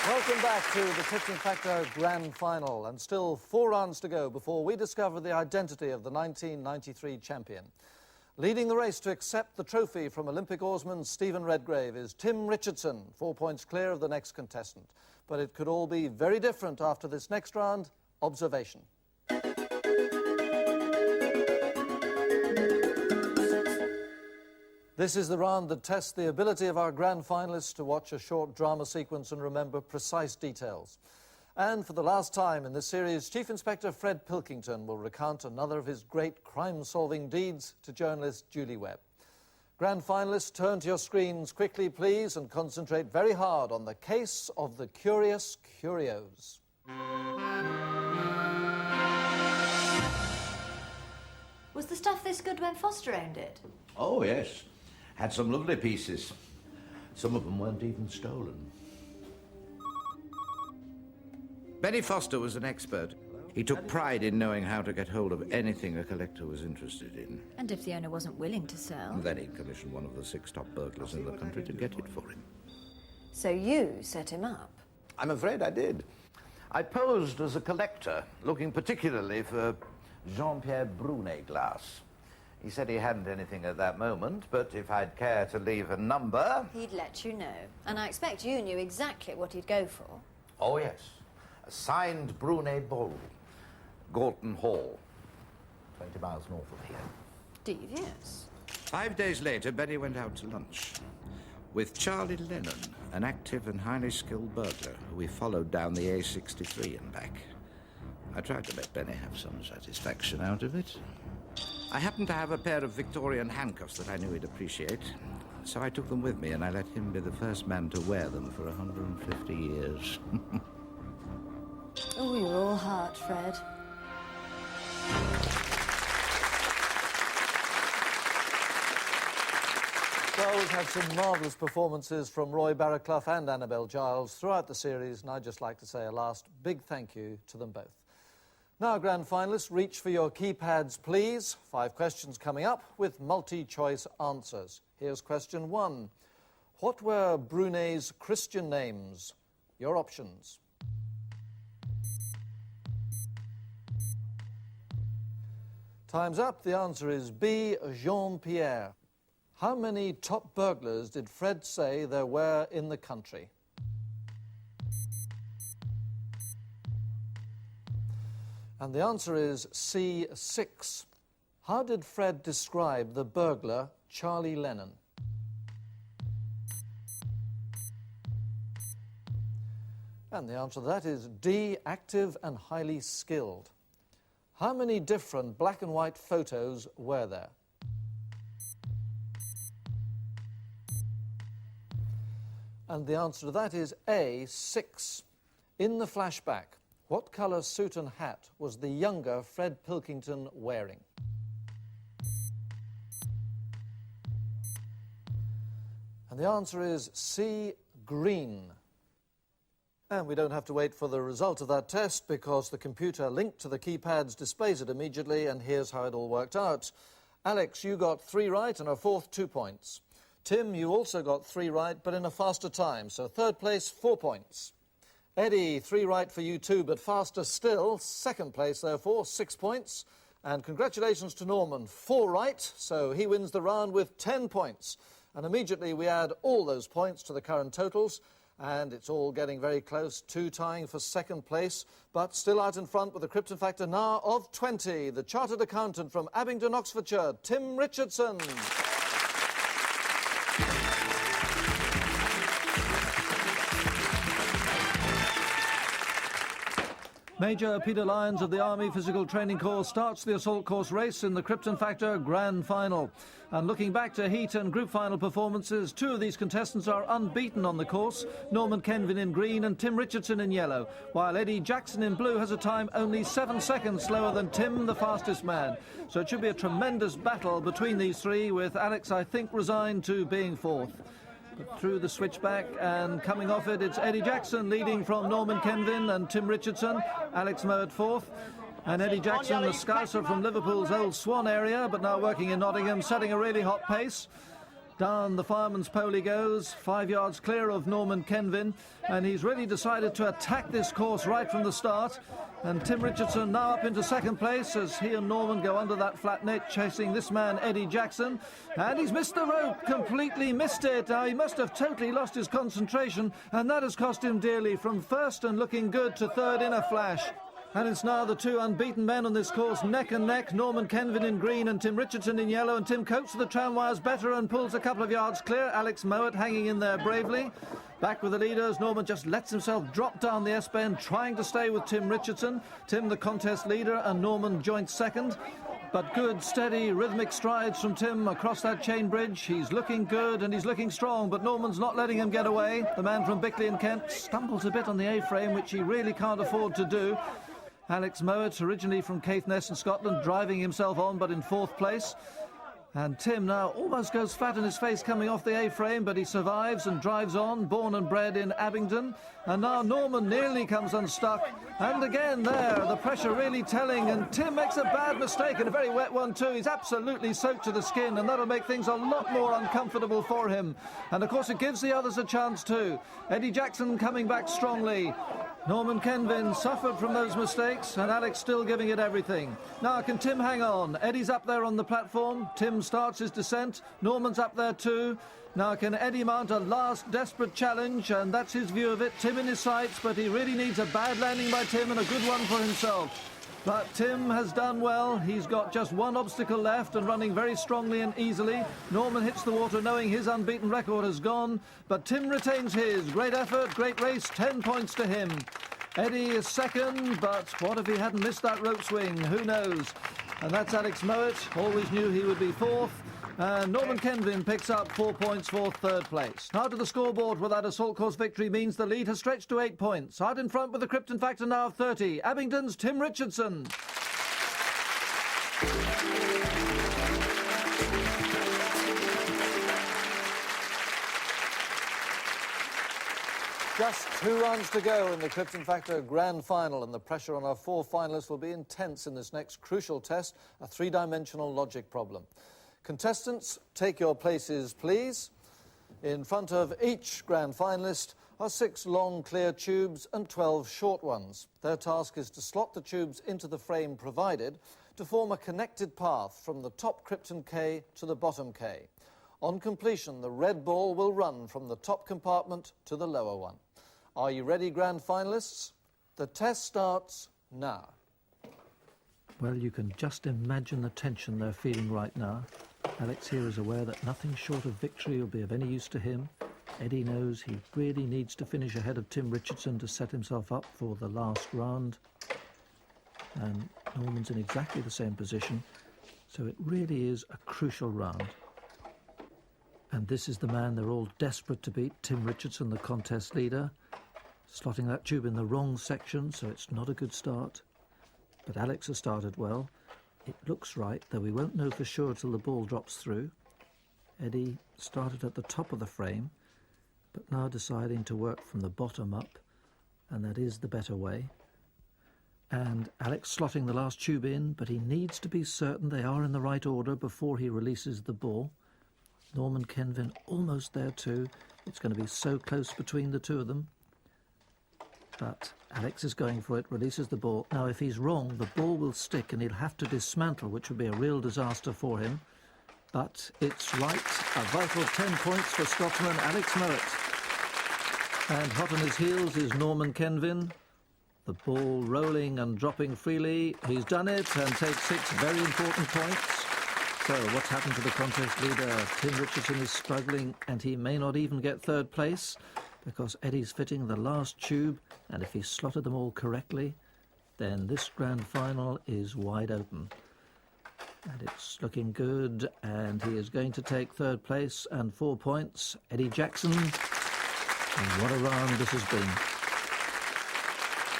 Welcome back to the Krypton Factor Grand Final, and still 4 rounds to go before we discover the identity of the 1993 champion. Leading the race to accept the trophy from Olympic oarsman Stephen Redgrave is Tim Richardson, 4 points clear of the next contestant. But it could all be very different after this next round. Observation. This is the round that tests the ability of our grand finalists to watch a short drama sequence and remember precise details. And for the last time in this series, Chief Inspector Fred Pilkington will recount another of his great crime-solving deeds to journalist Julie Webb. Grand finalists, turn to your screens quickly, please, and concentrate very hard on the case of the Curious Curios. Was the stuff this good when Foster owned it? Oh, yes. Had some lovely pieces. Some of them weren't even stolen. Benny Foster was an expert. He took pride in knowing how to get hold of anything a collector was interested in. And if the owner wasn't willing to sell? Then he commissioned one of the 6 top burglars in the country to get it for him. So you set him up? I'm afraid I did. I posed as a collector, looking particularly for Jean-Pierre Brunet glass. He said he hadn't anything at that moment, but if I'd care to leave a number... He'd let you know. And I expect you knew exactly what he'd go for. Oh, yes. A signed Brunet bowl. Gorton Hall. 20 miles north of here. Devious. 5 days later, Benny went out to lunch with Charlie Lennon, an active and highly skilled burglar who we followed down the A63 and back. I tried to let Benny have some satisfaction out of it. I happened to have a pair of Victorian handcuffs that I knew he'd appreciate, so I took them with me and I let him be the first man to wear them for 150 years. Oh, you're all heart, Fred. Well, we've had some marvellous performances from Roy Barraclough and Annabelle Giles throughout the series, and I'd just like to say a last big thank you to them both. Now, grand finalists, reach for your keypads, please. 5 questions coming up with multi-choice answers. Here's question 1. What were Brunet's Christian names? Your options. Time's up. The answer is B, Jean-Pierre. How many top burglars did Fred say there were in the country? And the answer is C, 6. How did Fred describe the burglar, Charlie Lennon? And the answer to that is D, active and highly skilled. How many different black and white photos were there? And the answer to that is A, 6. In the flashback, what colour suit and hat was the younger Fred Pilkington wearing? And the answer is C, green. And we don't have to wait for the result of that test because the computer linked to the keypads displays it immediately, and here's how it all worked out. Alex, you got 3 right and a 4th 2 points. Tim, you also got 3 right, but in a faster time, so 3rd place, 4 points. Eddie, 3 right for you too, but faster still. 2nd place, therefore, 6 points. And congratulations to Norman, 4 right, so he wins the round with 10 points. And immediately we add all those points to the current totals, and it's all getting very close, 2 tying for 2nd place, but still out in front with a Krypton factor now of 20. The chartered accountant from Abingdon, Oxfordshire, Tim Richardson. Major Peter Lyons of the Army Physical Training Corps starts the assault course race in the Krypton Factor Grand Final. And looking back to heat and group final performances, 2 of these contestants are unbeaten on the course, Norman Kenvin in green and Tim Richardson in yellow, while Eddie Jackson in blue has a time only 7 seconds slower than Tim, the fastest man. So it should be a tremendous battle between these 3, with Alex, I think, resigned to being 4th. But through the switchback and coming off it, it's Eddie Jackson leading from Norman Kenvin and Tim Richardson. Alex Moe at 4th. And Eddie Jackson, the Scouser from Liverpool's Old Swan area, but now working in Nottingham, setting a really hot pace. Down the fireman's pole he goes, 5 yards clear of Norman Kenvin, and he's really decided to attack this course right from the start. And Tim Richardson now up into second place as he and Norman go under that flat net, chasing this man, Eddie Jackson. And he's missed the rope, completely missed it. Now, he must have totally lost his concentration, and that has cost him dearly. From first and looking good to third in a flash. And it's now the two unbeaten men on this course, neck and neck. Norman Kenvin in green and Tim Richardson in yellow. And Tim copes with the tram wires better and pulls a couple of yards clear. Alex Mowat hanging in there bravely. Back with the leaders. Norman just lets himself drop down the S-bend, trying to stay with Tim Richardson. Tim the contest leader and Norman joint second. But good, steady, rhythmic strides from Tim across that chain bridge. He's looking good and he's looking strong, but Norman's not letting him get away. The man from Bickley in Kent stumbles a bit on the A-frame, which he really can't afford to do. Alex Mowat, originally from Caithness in Scotland, driving himself on, but in fourth place. And Tim now almost goes flat in his face coming off the A-frame, but he survives and drives on, born and bred in Abingdon. And now Norman nearly comes unstuck. And again there, the pressure really telling. And Tim makes a bad mistake, and a very wet one too. He's absolutely soaked to the skin, and that'll make things a lot more uncomfortable for him. And of course it gives the others a chance too. Eddie Jackson coming back strongly. Norman Kenvin suffered from those mistakes, and Alex still giving it everything. Now, can Tim hang on? Eddie's up there on the platform. Tim starts his descent. Norman's up there too. Now, can Eddie mount a last desperate challenge? And that's his view of it. Tim in his sights, but he really needs a bad landing by Tim and a good one for himself. But Tim has done well. He's got just one obstacle left and running very strongly and easily. Norman hits the water knowing his unbeaten record has gone, but Tim retains his. Great effort, great race, 10 points to him. Eddie is second, but what if he hadn't missed that rope swing? Who knows? And that's Alex Mowat. Always knew he would be fourth. And Norman Kenvin picks up 4 points for third place. Now to the scoreboard, where that assault course victory means the lead has stretched to 8 points. Out in front with the Krypton factor now of 30. Abingdon's Tim Richardson. Just 2 runs to go in the Krypton Factor Grand Final, and the pressure on our 4 finalists will be intense in this next crucial test, a 3-dimensional logic problem. Contestants, take your places, please. In front of each grand finalist are 6 long, clear tubes and 12 short ones. Their task is to slot the tubes into the frame provided to form a connected path from the top Krypton K to the bottom K. On completion, the red ball will run from the top compartment to the lower one. Are you ready, grand finalists? The test starts now. Well, you can just imagine the tension they're feeling right now. Alex here is aware that nothing short of victory will be of any use to him. Eddie knows he really needs to finish ahead of Tim Richardson to set himself up for the last round. And Norman's in exactly the same position, so it really is a crucial round. And this is the man they're all desperate to beat, Tim Richardson, the contest leader. Slotting that tube in the wrong section, so it's not a good start. But Alex has started well. It looks right, though we won't know for sure till the ball drops through. Eddie started at the top of the frame, but now deciding to work from the bottom up, and that is the better way. And Alex slotting the last tube in, but he needs to be certain they are in the right order before he releases the ball. Norman Kenvin almost there too. It's going to be so close between the two of them. But Alex is going for it, releases the ball. Now, if he's wrong, the ball will stick and he'll have to dismantle, which would be a real disaster for him. But it's right. A vital 10 points for Scotsman Alex Mowat. And hot on his heels is Norman Kenvin. The ball rolling and dropping freely. He's done it and takes 6 very important points. So what's happened to the contest leader? Tim Richardson is struggling and he may not even get third place, because Eddie's fitting the last tube, and if he slotted them all correctly, then this grand final is wide open. And it's looking good, and he is going to take third place and 4 points. Eddie Jackson, and what a round this has been.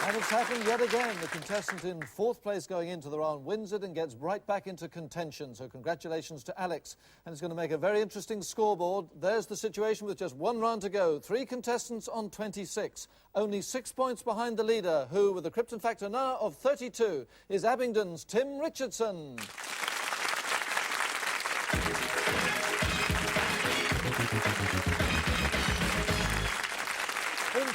And it's happened yet again. The contestant in 4th place going into the round wins it and gets right back into contention. So congratulations to Alex. And it's going to make a very interesting scoreboard. There's the situation with just 1 round to go. 3 contestants on 26. Only 6 points behind the leader, who, with a Krypton factor now of 32, is Abingdon's Tim Richardson.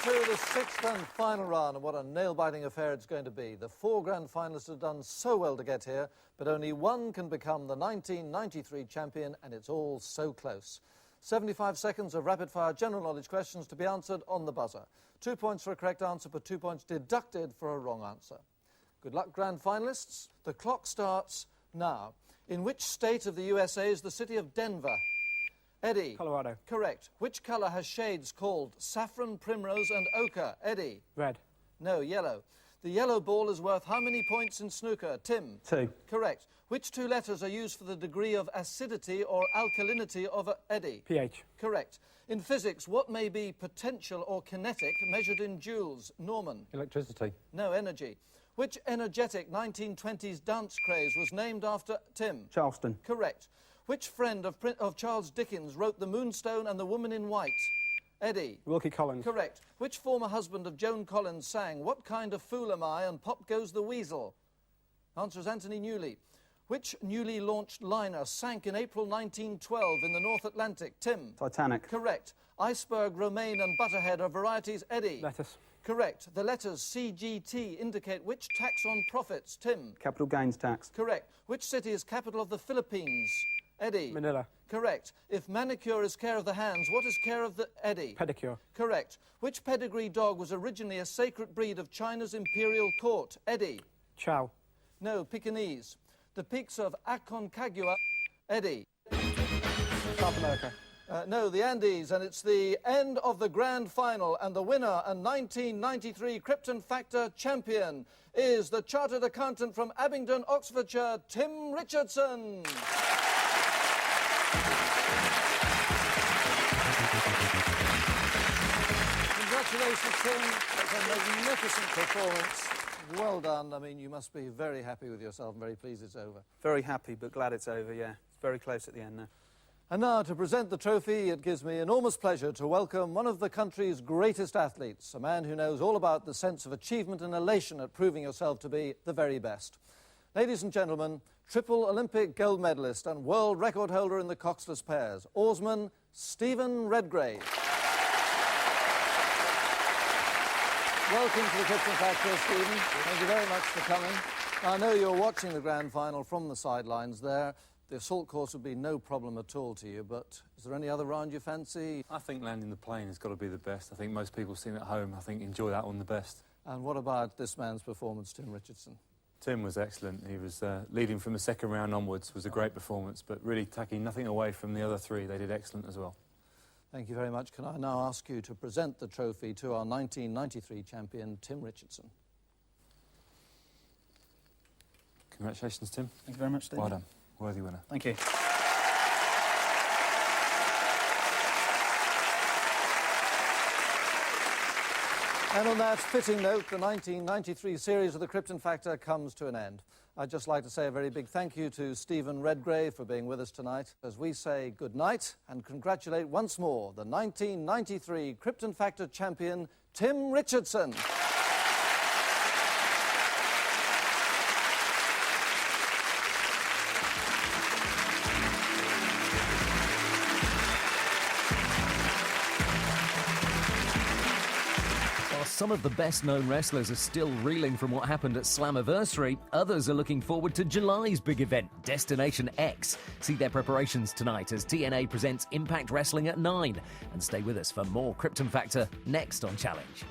to the sixth and final round, and what a nail-biting affair it's going to be. The 4 grand finalists have done so well to get here, but only one can become the 1993 champion, and it's all so close. 75 seconds of rapid-fire general knowledge questions to be answered on the buzzer. 2 points for a correct answer, but 2 points deducted for a wrong answer. Good luck, grand finalists. The clock starts now. In which state of the USA is the city of Denver? Eddie. Colorado. Correct. Which colour has shades called saffron, primrose and ochre? Eddie. Red. No, yellow. The yellow ball is worth how many points in snooker? Tim. 2. Correct. Which 2 letters are used for the degree of acidity or alkalinity of Eddie? pH. Correct. In physics, what may be potential or kinetic measured in joules? Norman. Electricity. No, energy. Which energetic 1920s dance craze was named after Tim? Charleston. Correct. Which friend of Charles Dickens wrote The Moonstone and the Woman in White? Eddie. Wilkie Collins. Correct. Which former husband of Joan Collins sang What Kind of Fool Am I and Pop Goes the Weasel? Answer is Anthony Newley. Which newly launched liner sank in April 1912 in the North Atlantic? Tim. Titanic. Correct. Iceberg, romaine and butterhead are varieties. Eddie. Lettuce. Correct. The letters CGT indicate which tax on profits? Tim. Capital gains tax. Correct. Which city is capital of the Philippines? Eddie. Manila. Correct. If manicure is care of the hands, what is care of the Eddie? Pedicure. Correct. Which pedigree dog was originally a sacred breed of China's imperial court? Eddie. Chow. No, Pekingese. The peaks of Aconcagua. Eddie. South America. No, the Andes, and it's the end of the grand final, and the winner and 1993 Krypton Factor champion is the chartered accountant from Abingdon, Oxfordshire, Tim Richardson. Congratulations, Tim. That's a magnificent performance. Well done. I mean, you must be very happy with yourself and very pleased it's over. Very happy, but glad it's over, yeah. It's very close at the end now. And now, to present the trophy, it gives me enormous pleasure to welcome one of the country's greatest athletes, a man who knows all about the sense of achievement and elation at proving yourself to be the very best. Ladies and gentlemen, triple Olympic gold medalist and world record holder in the coxless pairs, oarsman Stephen Redgrave. Welcome to the Krypton Factor, Stephen. Thank you very much for coming. I know you're watching the grand final from the sidelines there. The assault course would be no problem at all to you, but is there any other round you fancy? I think landing the plane has got to be the best. I think most people seen it at home, I think, enjoy that one the best. And what about this man's performance, Tim Richardson? Tim was excellent. He was leading from the second round onwards, was a great performance, but really taking nothing away from the other 3. They did excellent as well. Thank you very much. Can I now ask you to present the trophy to our 1993 champion, Tim Richardson? Congratulations, Tim. Thank you very much, Steve. Well done. Worthy winner. Thank you. And on that fitting note, the 1993 series of the Krypton Factor comes to an end. I'd just like to say a very big thank you to Stephen Redgrave for being with us tonight as we say good night and congratulate once more the 1993 Krypton Factor champion, Tim Richardson. Some of the best-known wrestlers are still reeling from what happened at Slammiversary. Others are looking forward to July's big event, Destination X. See their preparations tonight as TNA presents Impact Wrestling at 9. And stay with us for more Krypton Factor next on Challenge.